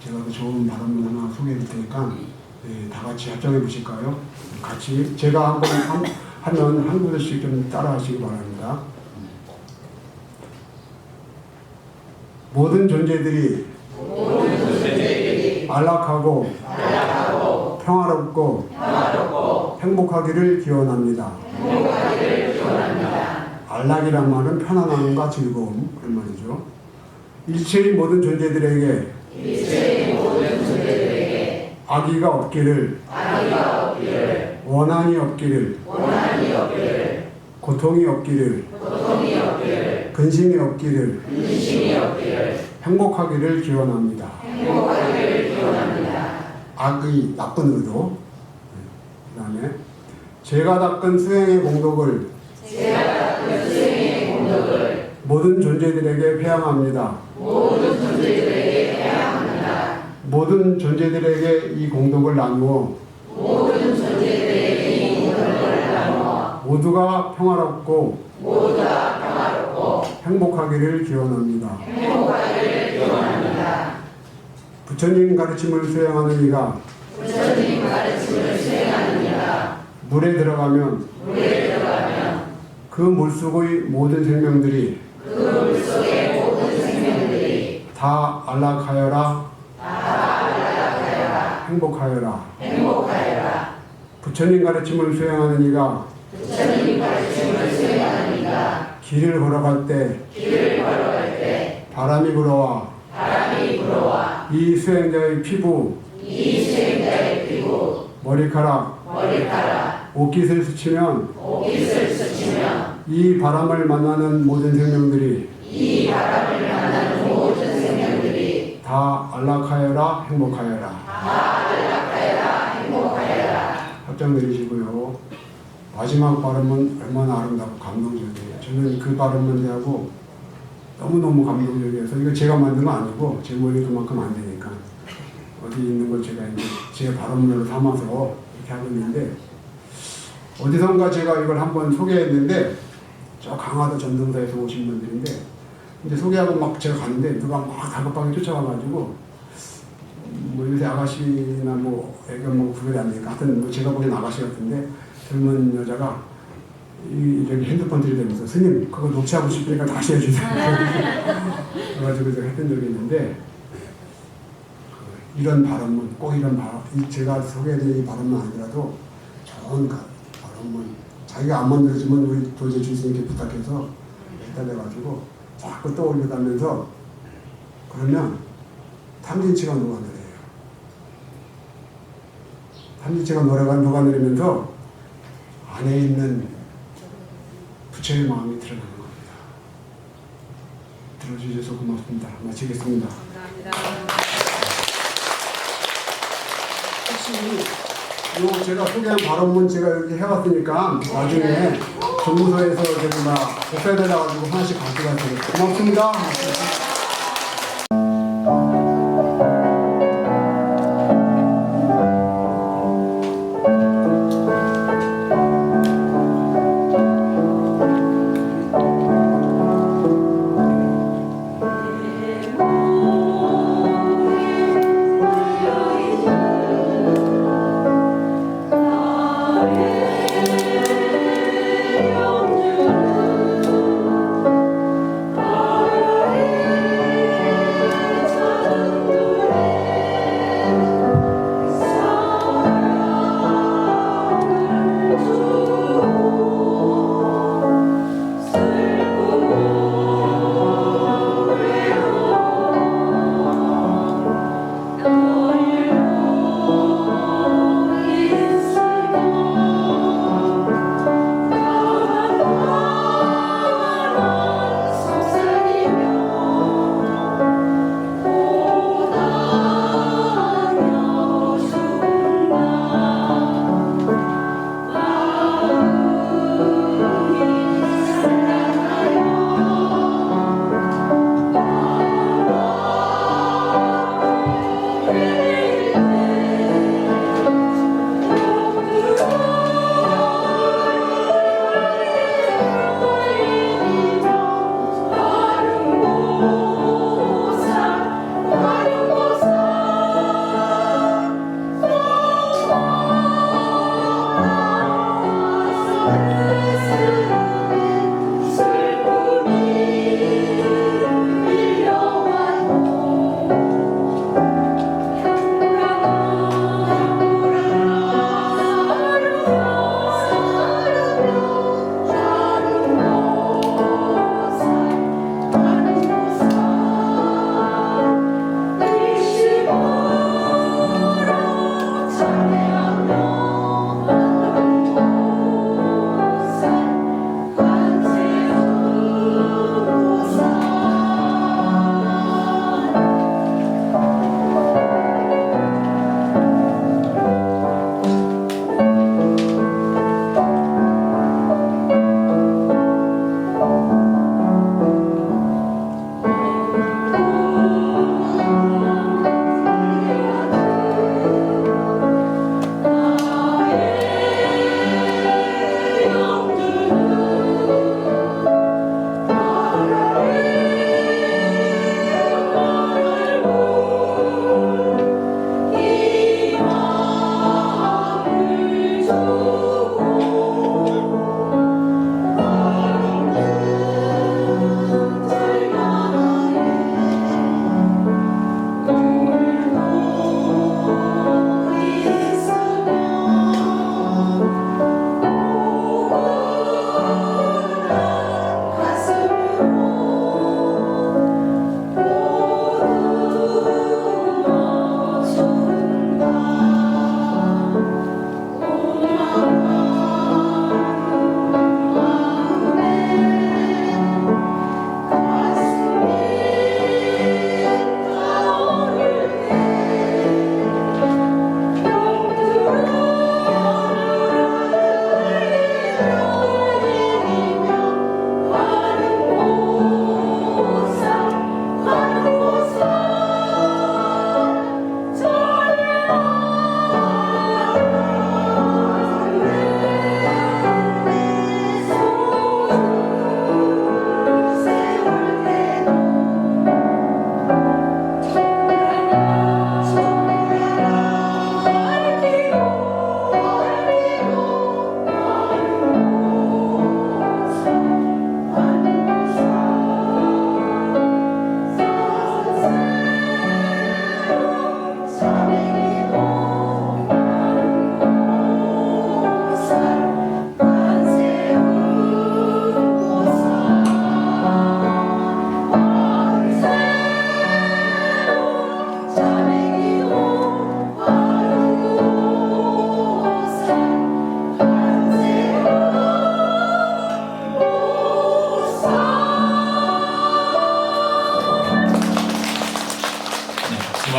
제가 그 좋은 발언문 하나 소개해 드릴 테니까 다 같이 합정해 보실까요? 같이 제가 한번 하면 한 구절씩 좀 따라 하시기 바랍니다. 모든 존재들이 안락하고 평화롭고 행복하기를 기원합니다. 안락이란 말은 편안함과 즐거움 그런 말이죠. 일체의 모든 존재들에게 악의가 없기를, 원한이 없기를, 고통이 없기를, 근심이 없기를, 행복하기를 기원합니다. 악의 나쁜 의도. 그 다음에 제가 닦은 수행의 공덕을 모든 존재들에게 회양합니다. 모든 존재들에게 이 공덕을 나누어 모두가 평화롭고 행복하기를 기원합니다. 부처님 가르침을 수행하는 이가 물에 들어가면 그 물속의 모든 생명들이 다 안락하여라 행복하여라. 부처님 가르침을 수행하는 이가 길을 걸어갈 때 바람이 불어와 이 수행자의 피부 머리카락 옷깃을 스치면 이 바람을 만나는 모든 생명들이 다 안락하여라 행복하여라. 합장 내리시고요. 마지막 발음은 얼마나 아름답고 감동적이에요. 저는 그 발음만 대하고 너무너무 감동적이어서 이거 제가 만든 거 아니고 제 머리에 그만큼 안 되니까 어디 있는 걸 제가 이제 제 발음으로 삼아서 이렇게 하고 있는데 어디선가 제가 이걸 한번 소개했는데 저 강화도 전등사에서 오신 분들인데 이제 소개하고 막 제가 가는데 누가 막 다급하게 쫓아와가지고 뭐 요새 아가씨나 뭐 애가 뭐 구별이 안 되니까 하여튼 뭐 제가 보기엔 아가씨 같은데 젊은 여자가 이렇게 핸드폰 들이대면서 스님 그거 녹취하고 싶으니까 다시 해주세요. 그래가지고 제가 했던 적이 있는데 이런 발언문 꼭 이런 발언 제가 소개해드린 이 발언만 아니라도 좋은 발언문 자기가 안 만들어주면 우리 도저히 주스님께 부탁해서 해달래가지고 자꾸 떠올려가면서 그러면 탐진치가 녹아내려요. 탐진치가 녹아내리면서 안에 있는 부처의 마음이 드러나는 겁니다. 들어주셔서 고맙습니다. 마치겠습니다. 감사합니다. 혹시 제가 소개한 발언문 제가 여기 해왔으니까 나중에 정무소에서 저기 막 복사해달라가지고 하나씩 가져가세요. 고맙습니다. 영주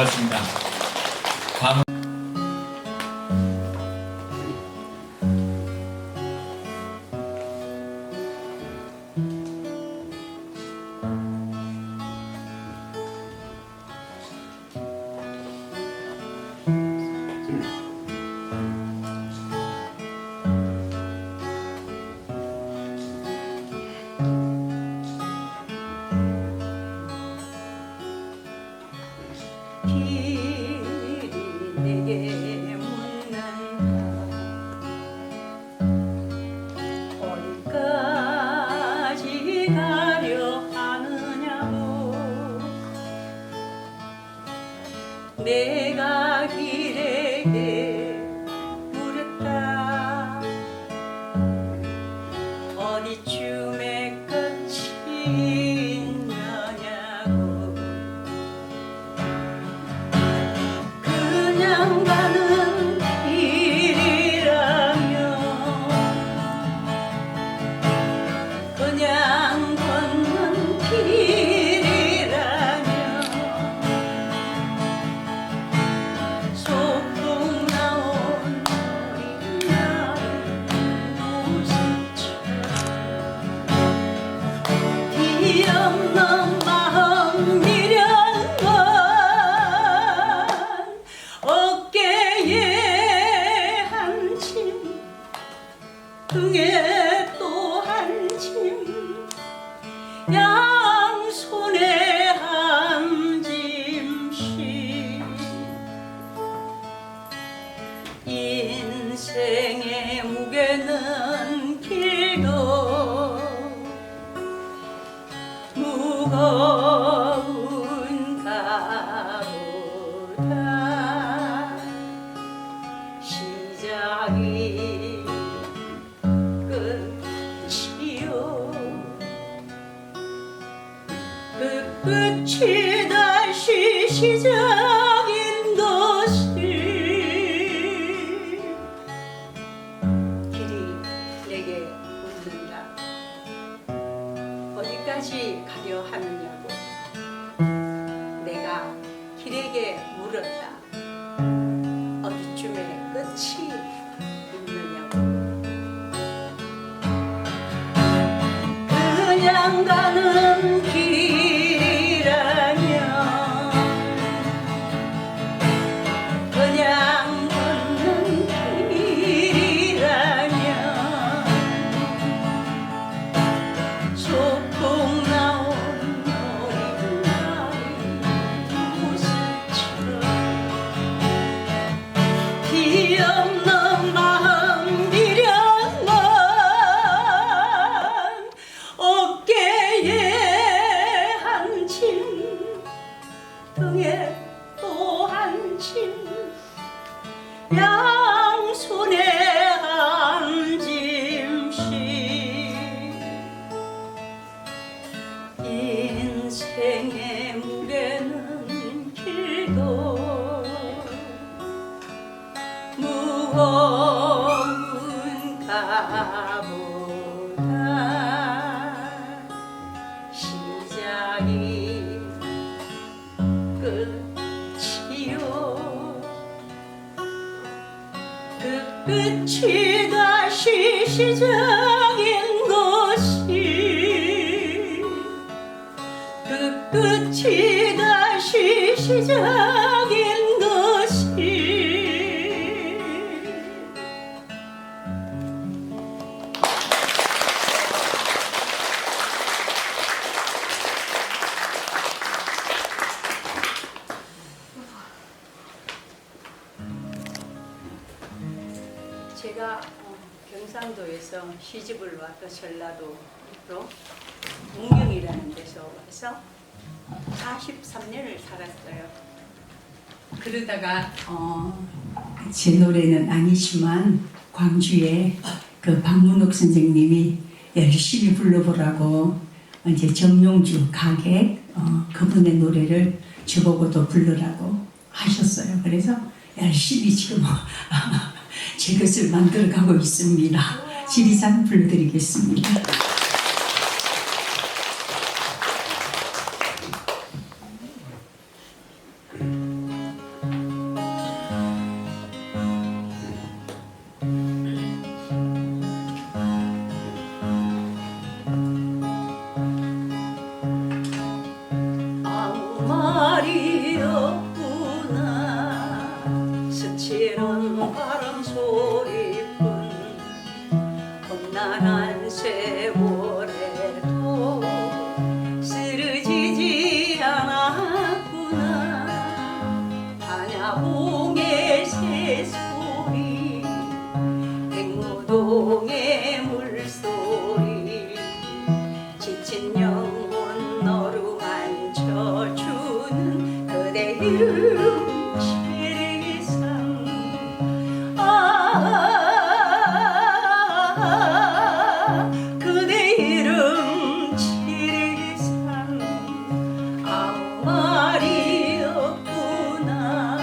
고맙습니다. 다음. 길이 내게 묻는다. 어디까지 가려 하느냐고. 내가 길에게 물었다. 어디쯤에 끝이 있느냐고. 그냥 가는 길이라면, 그냥 걷는 길이라면, 소풍 나온 어린 나의 모습처럼 길 없는 마음 미련만 어깨에 한 짐, 등에 또 한 짐, 양손에 한 짐씩. 인생의 무게는 길도 무거운가 보다. 시작이 끝이요. 그 끝이 다시 시작인 것을 길이 내게 묻는다. 어디까지 가려 하느냐고. 내가 길에게 물었다. 어디쯤에 끝이 있느냐고. 그냥 가는 길이라면, 그냥 걷는 길이라면, 소풍 나온 어린 나의 모습처럼 길 없는 마음 미련만 어깨에 한 짐, 등에 또 한 짐, 양손에 한 짐씩. 인생의 무게는 길도 무거운가 보다. 시작이 끝이요. 그 끝이 다시 시작인 것이. 그 끝이 다시 시작인 것이. 제가 경상도에서 시집을 와서 전라도로 문경이라는 데서 와서 43년을 살았어요. 그러다가 제 노래는 아니지만 광주에 그 박문옥 선생님이 열심히 불러보라고 이제 정용주 가객 그분의 노래를 저보고도 부르라고 하셨어요. 그래서 열심히 지금 제 것을 만들어가고 있습니다. 지리산 불러드리겠습니다. 말이었구나. 스치는 바람 소리뿐 험난한 세월에도 쓰러지지 않았구나. 한야봉의 새소리 백무동의 물소리 지친 영혼 어루만져주는 그대 이름 지리산 그대 이름 지리산 아무 말이 없구나.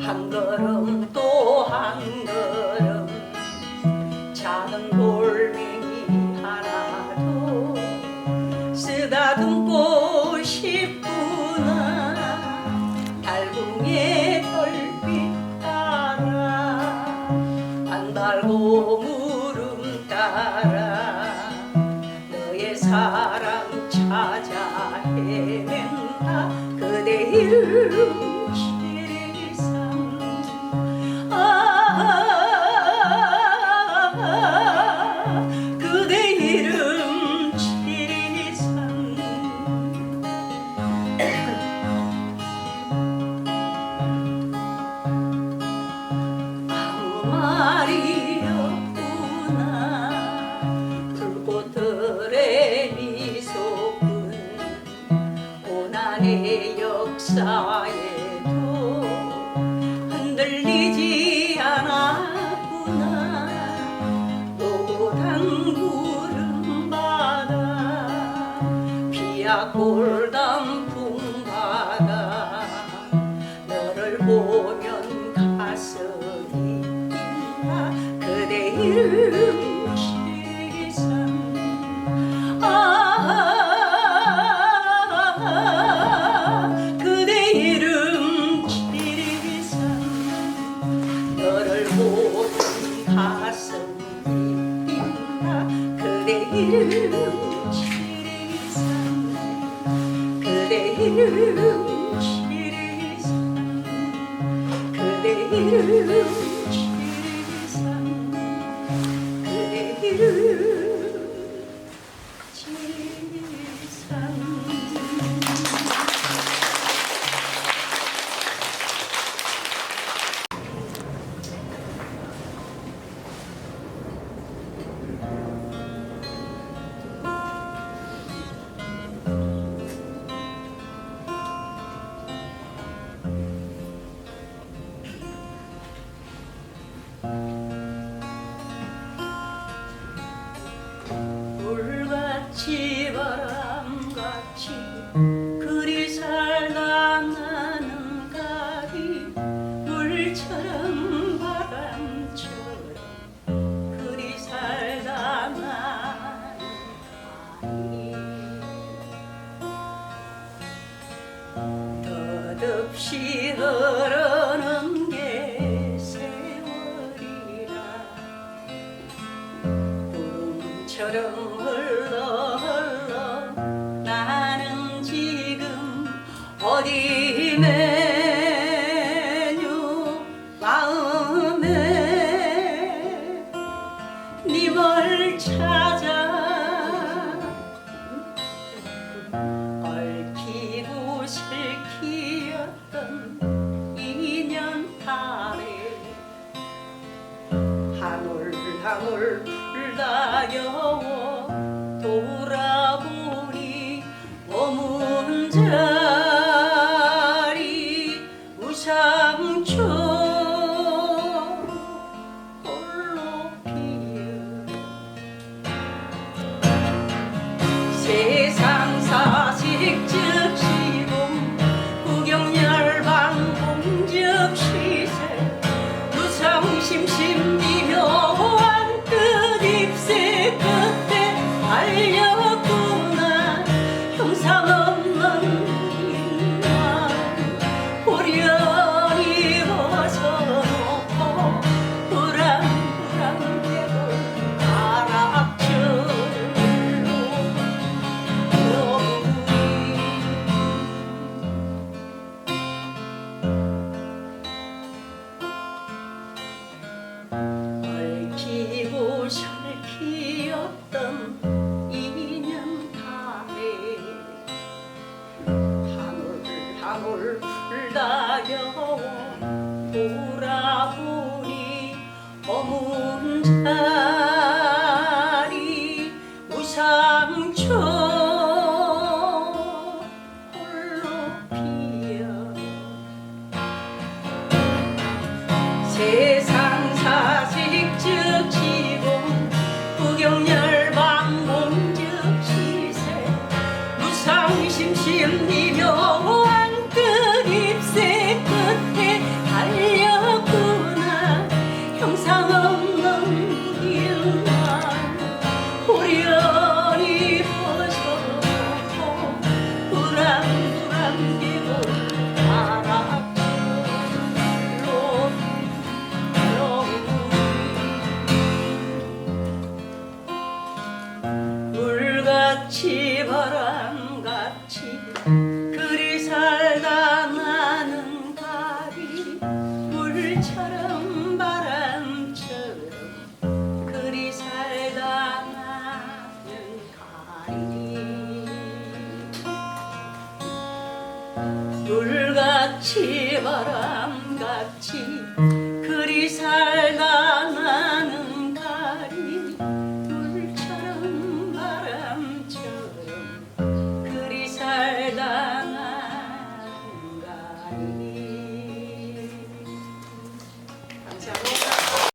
한 걸음 또 한 걸음 작은 돌멩이 하나도 쓰다듬고 싶구나. 달궁의 별빛 따라 반달고 물음 따라 너의 사랑 찾아 헤맨다. 그대 이름 지리산 그대 이름 지리산 아무 말이 없구나. 불꽃들의 미소뿐 고난의 역사에도 흔들리지 않았구나. 노란 구름 바다 피야 골단풍 바다 너를 보면 가슴이 뛴다. 그대 이름 지리산 그대 이름 지리산 너를 보면 가슴이 뛴다. 그대 이름 지리산 그대 이름 지리산 그대 이름 지리산 그대 이름 지리산 물같이 바람같이 그리 살다 나는 가리 물처럼 바람처럼 그리 살다 나는 가리 덧없이 흐르는 게 세월이라 구름처럼 흘러 흘러 나는 지금 어디 메뉴 마음에 님을 찾아 얽히고 실키었던 인연 달에 한올 한올 불다여워 돌아보니 머문 자리 우상초 홀로 피어 세상 사식 즉시봉 구경열방 공접시세 무상심심 미묘한 끝입새 끝에 알렸구나. 형상 없는 바람을 불다겨워 돌아보니 머문 자리 우상초 홀로 피어 세상 사색즉 지공 구경열방 공즉 시세 무상심심 미묘한 끝잎새 끝에 달렸구나 형상 없는 길만 호련히 벗어놓고 불안불안 계곡 바람으로 물같이 바람같이 그리 살다 나는 가리 물처럼 바람처럼 그리 살다 나는 가리 물같이 바람같이